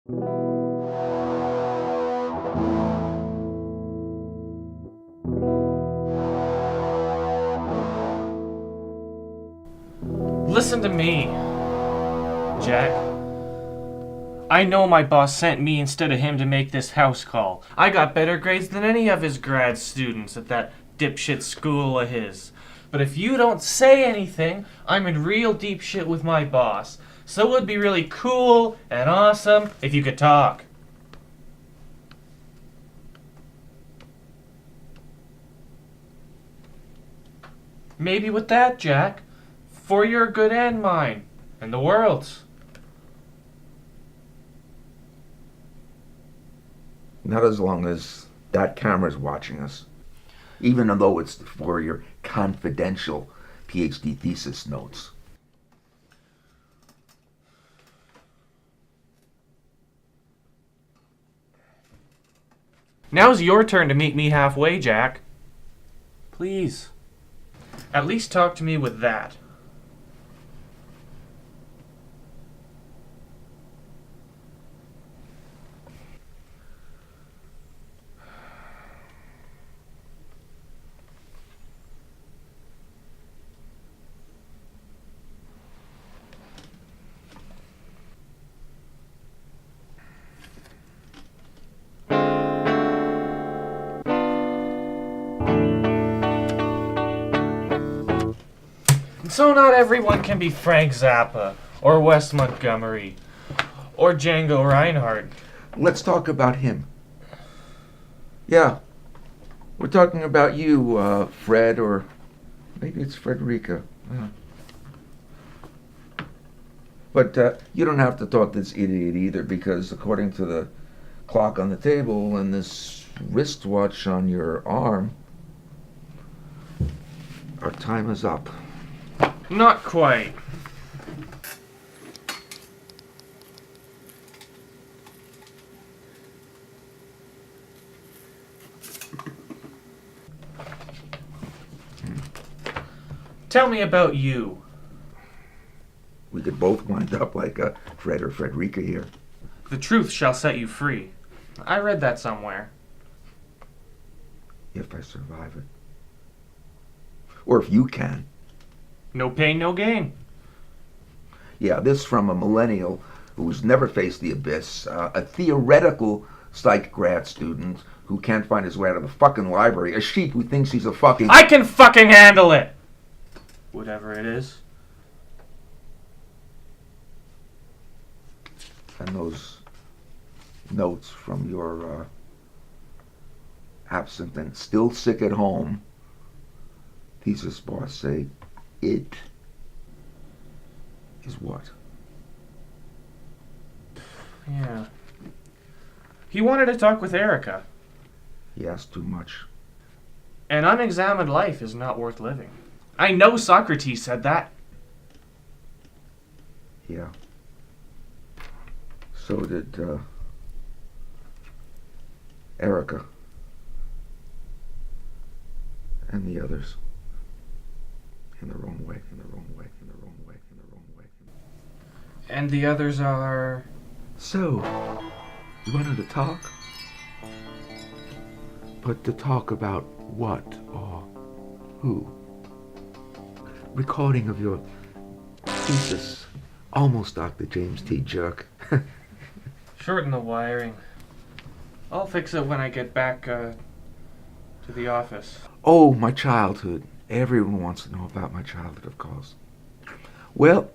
Listen to me, Jack. I know my boss sent me instead of him to make this house call. I got better grades than any of his grad students at that dipshit school of his. But if you don't say anything, I'm in real deep shit with my boss. So it would be really cool and awesome if you could talk. Maybe with that, Jack. For your good and mine. And the world's. Not as long as that camera's watching us. Even though it's for your confidential PhD thesis notes. Now's your turn to meet me halfway, Jack. Please. At least talk to me with that. So not everyone can be Frank Zappa, or Wes Montgomery, or Django Reinhardt. Let's talk about him. Yeah, we're talking about you, Fred, or maybe it's Frederica. But you don't have to talk to this idiot either, because according to the clock on the table and this wristwatch on your arm, our time is up. Not quite. Tell me about you. We could both wind up like Fred or Frederica here. The truth shall set you free. I read that somewhere. If I survive it. Or if you can. No pain, no gain. Yeah, this from a millennial who's never faced the abyss, a theoretical psych grad student who can't find his way out of the fucking library, a sheep who thinks he's a fucking... I can fucking handle it! Whatever it is. And those notes from your absent and still sick at home thesis boss say it is what? Yeah. He wanted to talk with Erica. He asked too much. An unexamined life is not worth living. I know Socrates said that. Yeah. So did Erica. And the others. In their own way, in their own way, in their own way, in their own way. And the others are... So, you wanted to talk? But to talk about what or who? Recording of your thesis. Almost Dr. James T. Jerk. Shorten the wiring. I'll fix it when I get back to the office. Oh, my childhood. Everyone wants to know about my childhood, of course. Well,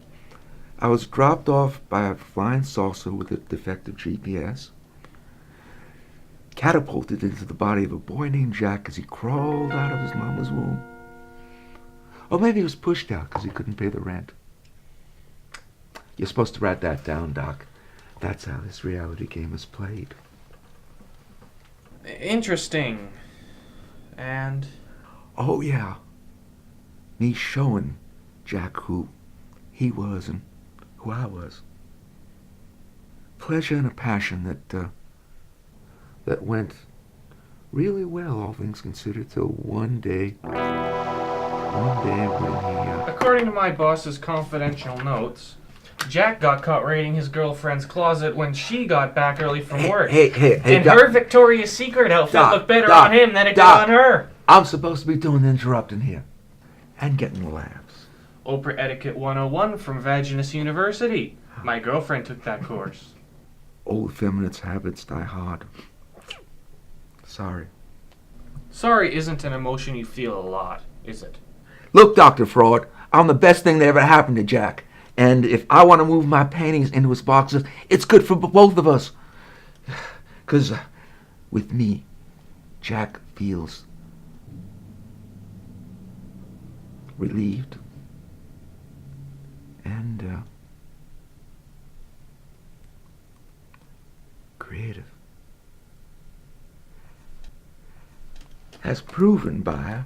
I was dropped off by a flying saucer with a defective GPS, catapulted into the body of a boy named Jack as he crawled out of his mama's womb. Or maybe he was pushed out because he couldn't pay the rent. You're supposed to write that down, Doc. That's how this reality game is played. Interesting. And... Oh, yeah. Me showing Jack who he was and who I was. Pleasure and a passion that went really well, all things considered, till one day when he... According to my boss's confidential notes, Jack got caught raiding his girlfriend's closet when she got back early from work. Hey, and Doc. her Victoria's Secret outfit Doc, looked better Doc, on him than it did Doc. on her. I'm supposed to be doing the interrupting here. And getting laughs. Oprah Etiquette 101 from Vaginus University. My girlfriend took that course. Old feminist habits die hard. Sorry. Sorry isn't an emotion you feel a lot, is it? Look, Dr. Fraud, I'm the best thing that ever happened to Jack. And if I want to move my paintings into his boxes, it's good for both of us. Because with me, Jack feels relieved and creative. As proven by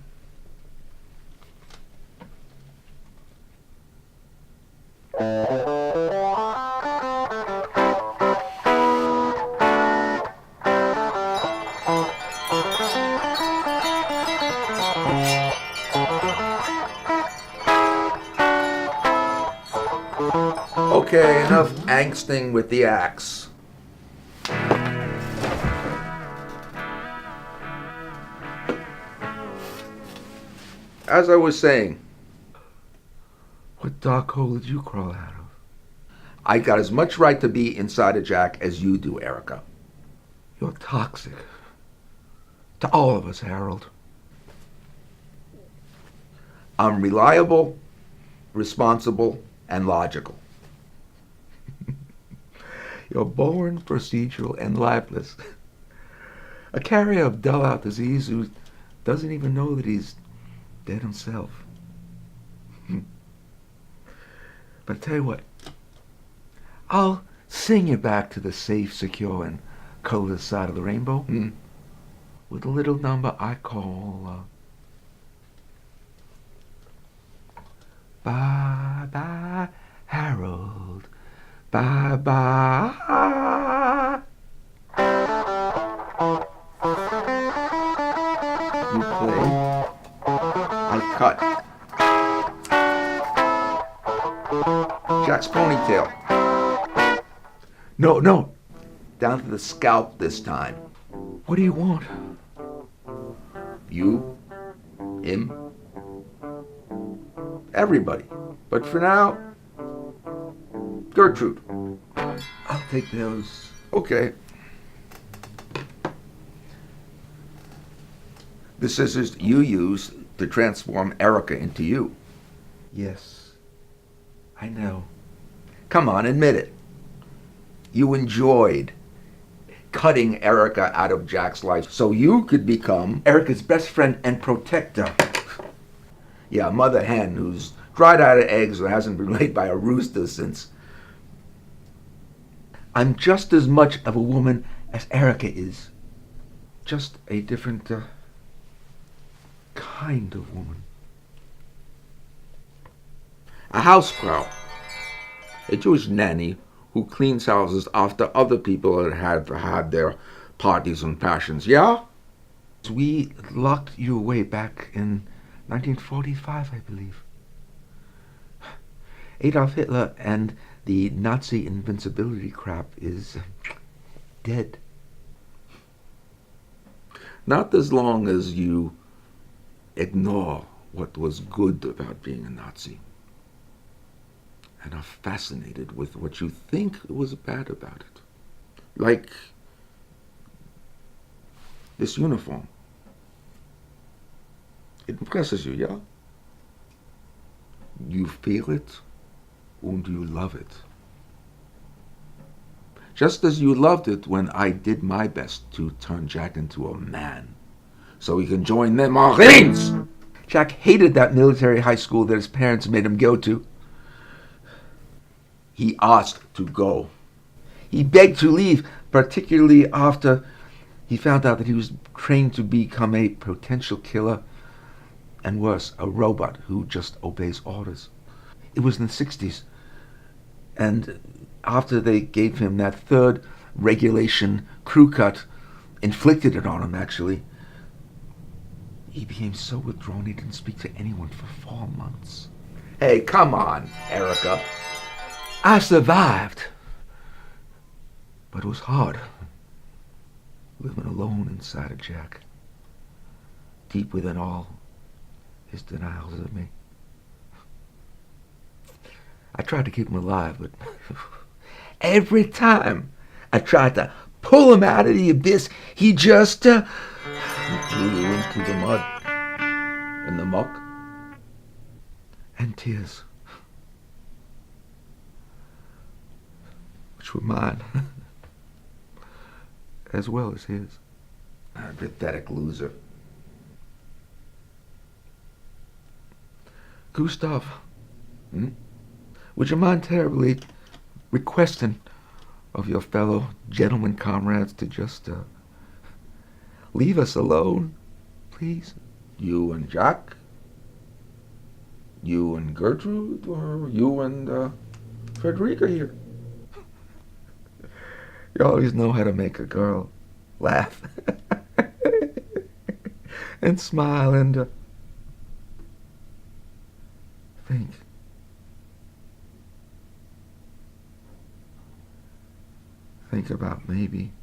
Okay, enough angsting with the axe. As I was saying, what dark hole did you crawl out of? I got as much right to be inside of Jack as you do, Erica. You're toxic. To all of us, Harold. I'm reliable, responsible, and logical. You're boring, procedural, and lifeless. A carrier of dull-out disease who doesn't even know that he's dead himself. But I tell you what, I'll sing you back to the safe, secure, and colorless side of the rainbow with a little number I call Bye-bye, Harold. Bye-bye. You play, I cut. Jack's ponytail. No, down to the scalp this time. What do you want? You, him, everybody. But for now, Gertrude. I'll take those. Okay. The scissors you use to transform Erica into you. Yes, I know. Come on, admit it. You enjoyed cutting Erica out of Jack's life so you could become Erica's best friend and protector. Yeah, a mother hen who's dried out of eggs and hasn't been laid by a rooster since. I'm just as much of a woman as Erica is. Just a different kind of woman. A housefrau. A Jewish nanny who cleans houses after other people had had their parties and passions, yeah? We locked you away back in 1945, I believe. Adolf Hitler and the Nazi invincibility crap is dead. Not as long as you ignore what was good about being a Nazi and are fascinated with what you think was bad about it. Like this uniform. It impresses you, yeah? You feel it and you love it. Just as you loved it when I did my best to turn Jack into a man so he can join the Marines. Jack hated that military high school that his parents made him go to. He asked to go. He begged to leave, particularly after he found out that he was trained to become a potential killer and worse, a robot who just obeys orders. It was in the 60s. And after they gave him that third regulation crew cut, inflicted it on him actually, he became so withdrawn he didn't speak to anyone for 4 months. Hey, come on, Erica. I survived. But it was hard, living alone inside of Jack, deep within all his denials of me. I tried to keep him alive, but every time I tried to pull him out of the abyss, he just threw you into the mud and the muck and tears, which were mine as well as his. A pathetic loser. Gustav, would you mind terribly requesting of your fellow gentlemen comrades to just leave us alone, please? You and Jack? You and Gertrude? Or you and Frederica here? You always know how to make a girl laugh and smile and think. Think about maybe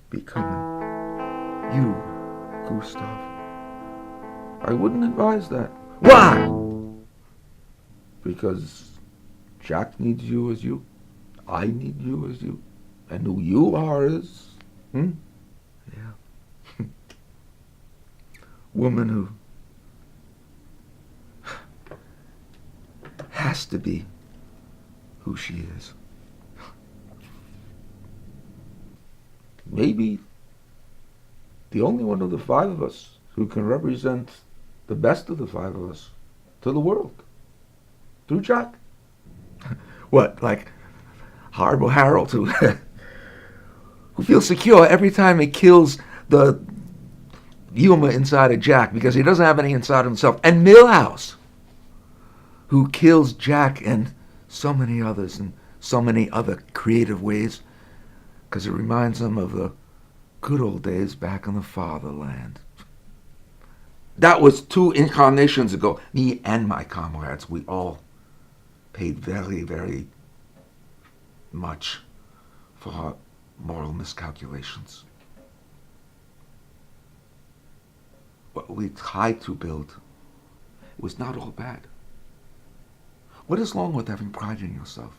becoming you, Gustav. I wouldn't advise that. Why? Because Jack needs you as you. I need you as you. And who you are is, Yeah. Woman who has to be who she is. Maybe the only one of the five of us who can represent the best of the five of us to the world. Through Jack. What, like Horrible Harold who feels secure every time he kills the humor inside of Jack because he doesn't have any inside himself. And Milhouse, who kills Jack and so many others in so many other creative ways because it reminds him of the good old days back in the fatherland. That was 2 incarnations ago. Me and my comrades, we all paid very, very much for our moral miscalculations. What we tried to build was not all bad. What is wrong with having pride in yourself?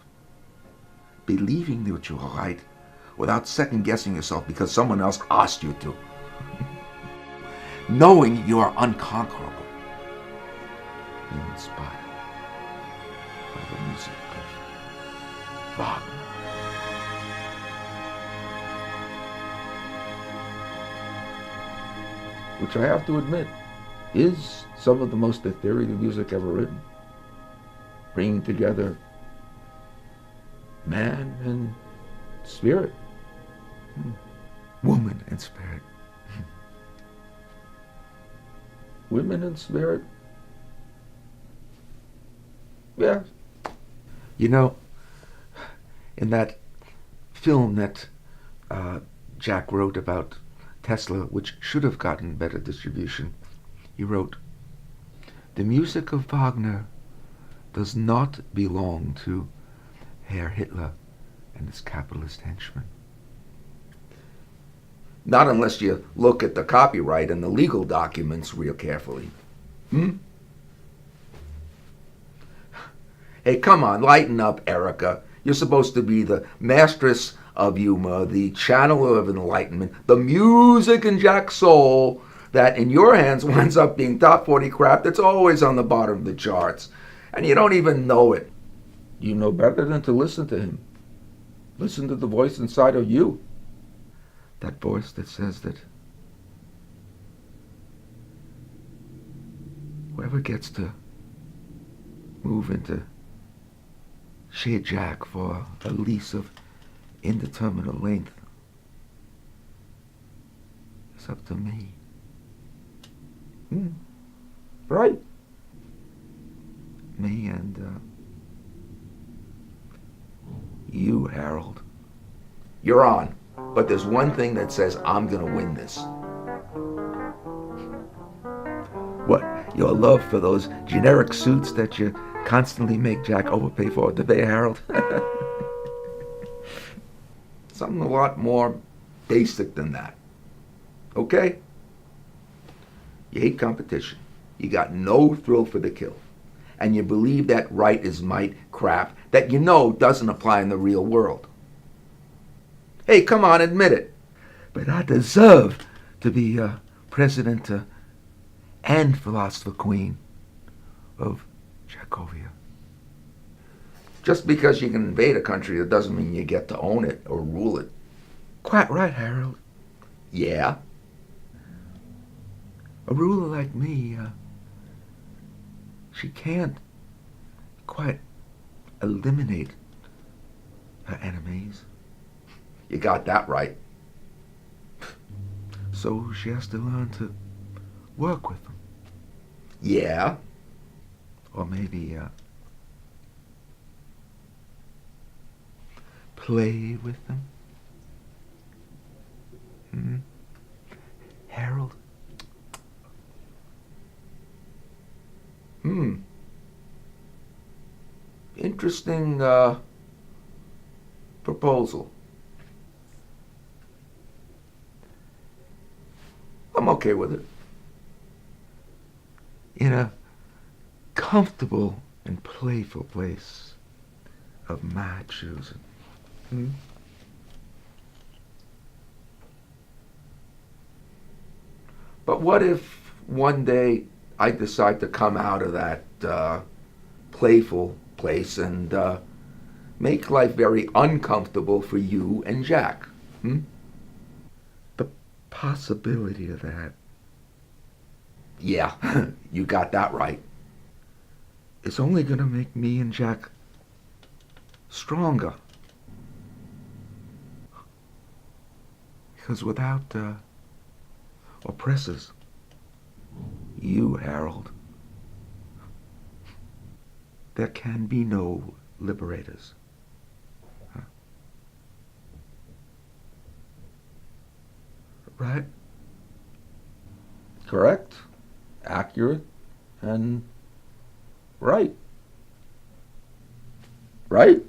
Believing that you are right without second-guessing yourself because someone else asked you to. Knowing you are unconquerable. Being inspired by the music of Wagner. Which I have to admit is some of the most ethereal music ever written. Bringing together man and spirit. Woman and spirit. Women and spirit. Yeah. You know, in that film that Jack wrote about Tesla, which should have gotten better distribution, he wrote, "The music of Wagner does not belong to Herr Hitler and his capitalist henchmen." Not unless you look at the copyright and the legal documents real carefully. Hey, come on, lighten up, Erica. You're supposed to be the mistress of humor, the channel of enlightenment, the music in Jack's soul that in your hands winds up being top 40 crap that's always on the bottom of the charts. And you don't even know it. You know better than to listen to him. Listen to the voice inside of you. That voice that says that whoever gets to move into Chez Jack for a lease of indeterminate length, it's up to me. Right? Me and you, Harold. You're on. But there's one thing that says I'm gonna win this. What? Your love for those generic suits that you constantly make Jack overpay for it, do they, Harold? Something a lot more basic than that. Okay? You hate competition. You got no thrill for the kill. And you believe that right is might crap that you know doesn't apply in the real world. Hey, come on, admit it. But I deserve to be president and philosopher queen of Jackovia. Just because you can invade a country, that doesn't mean you get to own it or rule it. Quite right, Harold. Yeah. A ruler like me, she can't quite eliminate her enemies. You got that right. So she has to learn to work with them. Yeah. Or maybe play with them. Hmm? Harold? Interesting proposal. I'm okay with it. In a comfortable and playful place of my choosing. But what if one day I decide to come out of that playful place and make life very uncomfortable for you and Jack? The possibility of that. Yeah, you got that right. It's only gonna make me and Jack stronger. Because without oppressors, you, Harold, there can be no liberators. Huh? Right? Correct, accurate, and right. Right?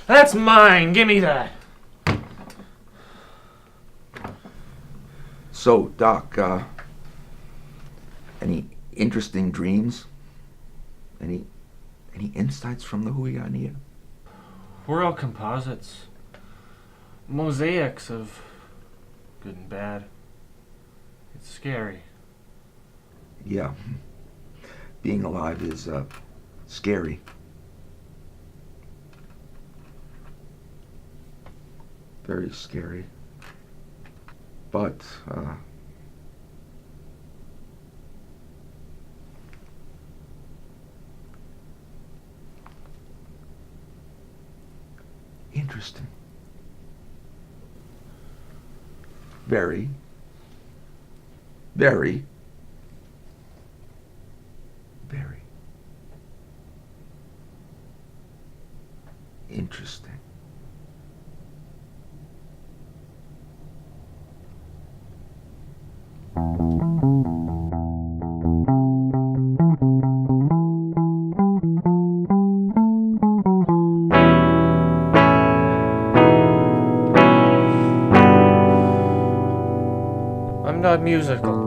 That's mine. Give me that. So, Doc, any interesting dreams? Any insights from the Huyania? We're all composites. Mosaics of good and bad. It's scary. Yeah. Being alive is scary. Very scary. But interesting. Very, very, very interesting. I'm not musical.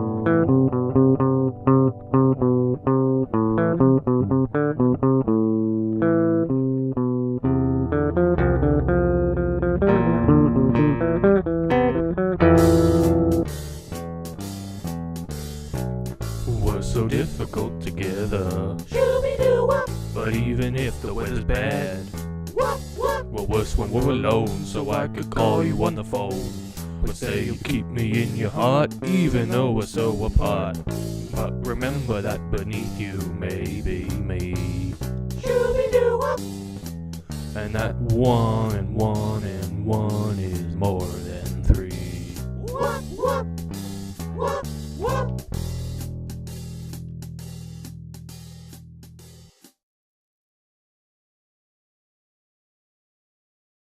We're so difficult together. But even if the weather's bad, we're worse when we're alone. So I could call you on the phone, but say you'll keep me in your heart, even though we're so apart. But remember that beneath you may be me, and that one and one and one is more.